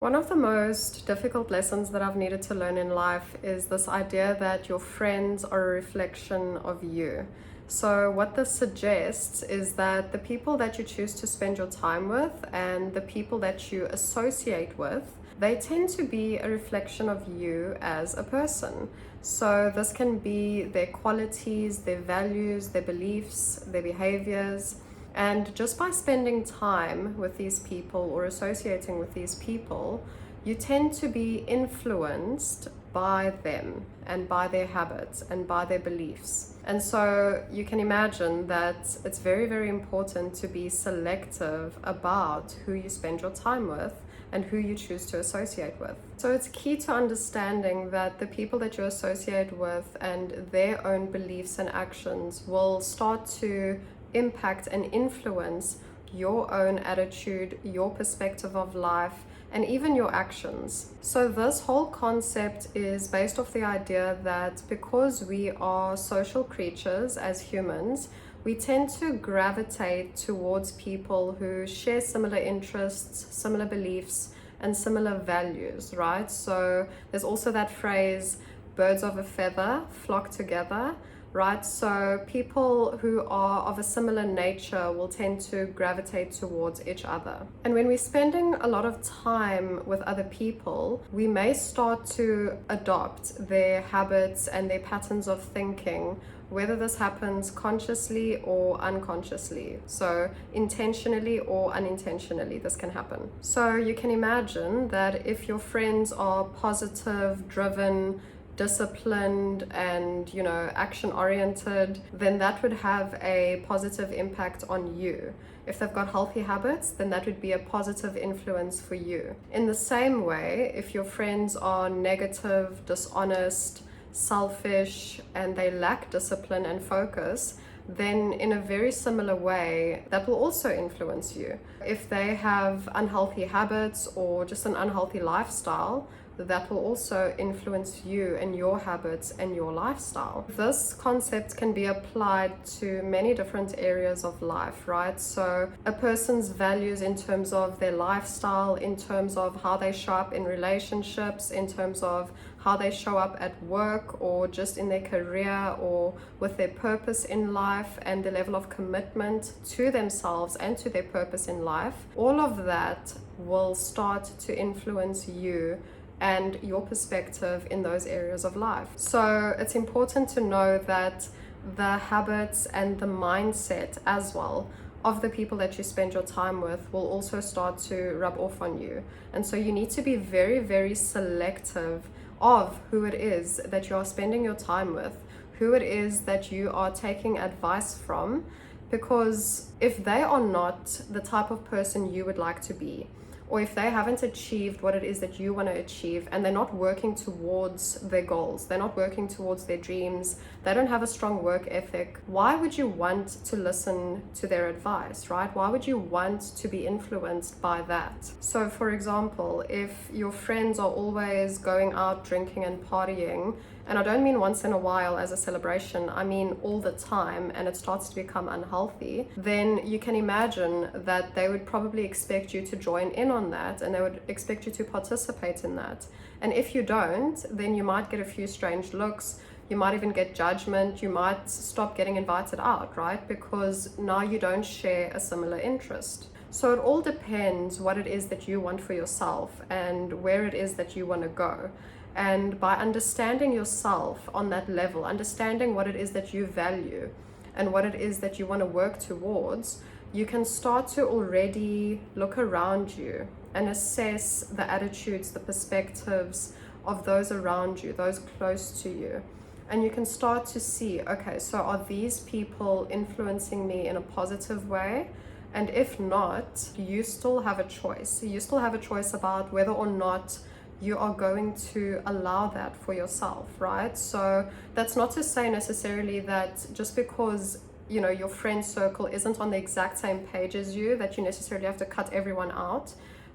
One of the most difficult lessons that I've needed to learn in life is this idea that your friends are a reflection of you. So, what this suggests is that the people that you choose to spend your time with and the people that you associate with, they tend to be a reflection of you as a person. So, this can be their qualities, their values, their beliefs, their behaviors. And just by spending time with these people or associating with these people, you tend to be influenced by them and by their habits and by their beliefs. And so you can imagine that it's very, very important to be selective about who you spend your time with and who you choose to associate with. So it's key to understanding that the people that you associate with and their own beliefs and actions will start to impact and influence your own attitude, your perspective of life, and even your actions. So this whole concept is based off the idea that because we are social creatures as humans, we tend to gravitate towards people who share similar interests, similar beliefs, and similar values, right? So there's also that phrase, birds of a feather flock together, right? So people who are of a similar nature will tend to gravitate towards each other. And when we're spending a lot of time with other people, we may start to adopt their habits and their patterns of thinking, whether this happens consciously or unconsciously. So intentionally or unintentionally, this can happen. So you can imagine that if your friends are positive, driven, disciplined and action oriented, then that would have a positive impact on you. If they've got healthy habits, then that would be a positive influence for you. In the same way, if your friends are negative, dishonest, selfish, and they lack discipline and focus, then in a very similar way, that will also influence you. If they have unhealthy habits or just an unhealthy lifestyle, that will also influence you and your habits and your lifestyle. This concept can be applied to many different areas of life, right? So a person's values in terms of their lifestyle, in terms of how they show up in relationships, in terms of how they show up at work or just in their career or with their purpose in life and the level of commitment to themselves and to their purpose in life, all of that will start to influence you and your perspective in those areas of life. So it's important to know that the habits and the mindset as well of the people that you spend your time with will also start to rub off on you. And so you need to be very, very selective of who it is that you are spending your time with, who it is that you are taking advice from, because if they are not the type of person you would like to be, or if they haven't achieved what it is that you want to achieve and they're not working towards their goals, they're not working towards their dreams, they don't have a strong work ethic, why would you want to listen to their advice, right? Why would you want to be influenced by that? So for example, if your friends are always going out drinking and partying, and I don't mean once in a while as a celebration, I mean all the time, and it starts to become unhealthy, then you can imagine that they would probably expect you to join in on that and they would expect you to participate in that. And if you don't, then you might get a few strange looks, you might even get judgment, you might stop getting invited out, right? Because now you don't share a similar interest. So it all depends what it is that you want for yourself and where it is that you want to go. And by understanding yourself on that level, understanding what it is that you value and what it is that you want to work towards, you can start to already look around you and assess the attitudes, the perspectives of those around you, those close to you. And you can start to see, okay, so are these people influencing me in a positive way? And if not, you still have a choice. You still have a choice about whether or not you are going to allow that for yourself, right? So that's not to say necessarily that just because your friend circle isn't on the exact same page as you, that you necessarily have to cut everyone out.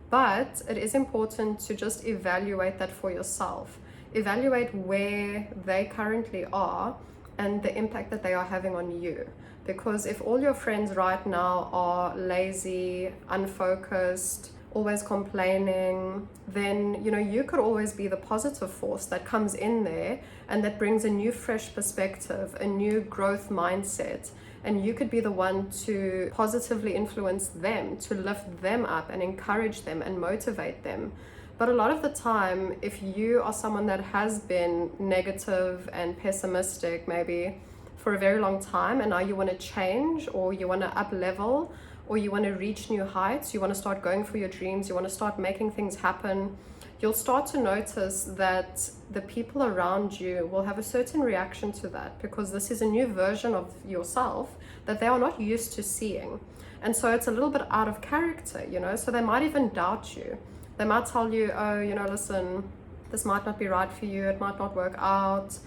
But it is important to just evaluate that for yourself. Evaluate where they currently are and the impact that they are having on you. Because if all your friends right now are lazy, unfocused, always complaining, then you could always be the positive force that comes in there and that brings a new fresh perspective, a new growth mindset, and you could be the one to positively influence them, to lift them up and encourage them and motivate them. But a lot of the time, if you are someone that has been negative and pessimistic maybe for a very long time, and now you want to change, or you want to up level, or you want to reach new heights, you want to start going for your dreams, you want to start making things happen, you'll start to notice that the people around you will have a certain reaction to that, because this is a new version of yourself that they are not used to seeing. And so it's a little bit out of character, so they might even doubt you. They might tell you, oh, listen, this might not be right for you, it might not work out,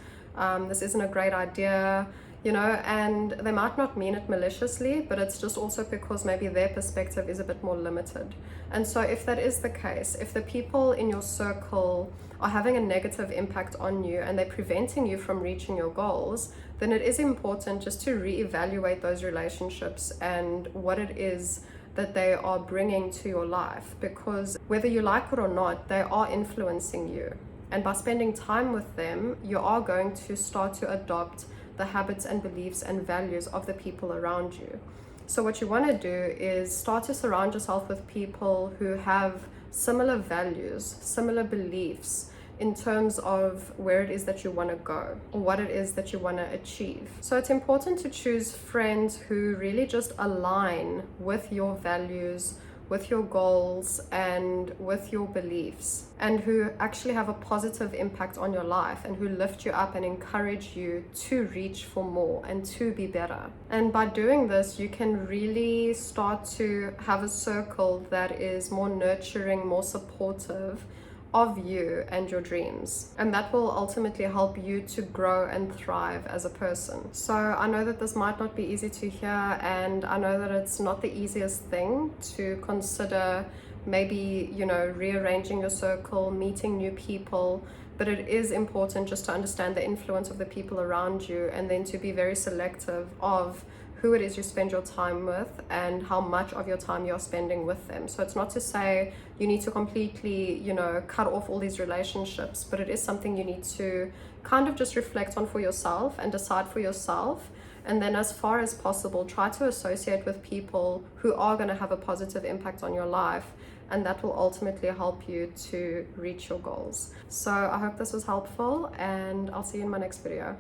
this isn't a great idea, and they might not mean it maliciously, but it's just also because maybe their perspective is a bit more limited. And so if that is the case, if the people in your circle are having a negative impact on you and they're preventing you from reaching your goals, then it is important just to reevaluate those relationships and what it is that they are bringing to your life, because whether you like it or not, they are influencing you. And by spending time with them, you are going to start to adopt the habits and beliefs and values of the people around you. So what you want to do is start to surround yourself with people who have similar values, similar beliefs in terms of where it is that you want to go or what it is that you want to achieve. So it's important to choose friends who really just align with your values, with your goals, and with your beliefs, and who actually have a positive impact on your life and who lift you up and encourage you to reach for more and to be better. And by doing this, you can really start to have a circle that is more nurturing, more supportive of you and your dreams, and that will ultimately help you to grow and thrive as a person. So I know that this might not be easy to hear, and I know that it's not the easiest thing to consider, maybe rearranging your circle, meeting new people, but it is important just to understand the influence of the people around you, and then to be very selective of who it is you spend your time with and how much of your time you're spending with them. So it's not to say you need to completely, cut off all these relationships, but it is something you need to kind of just reflect on for yourself and decide for yourself. And then as far as possible, try to associate with people who are going to have a positive impact on your life, and that will ultimately help you to reach your goals. So I hope this was helpful, and I'll see you in my next video.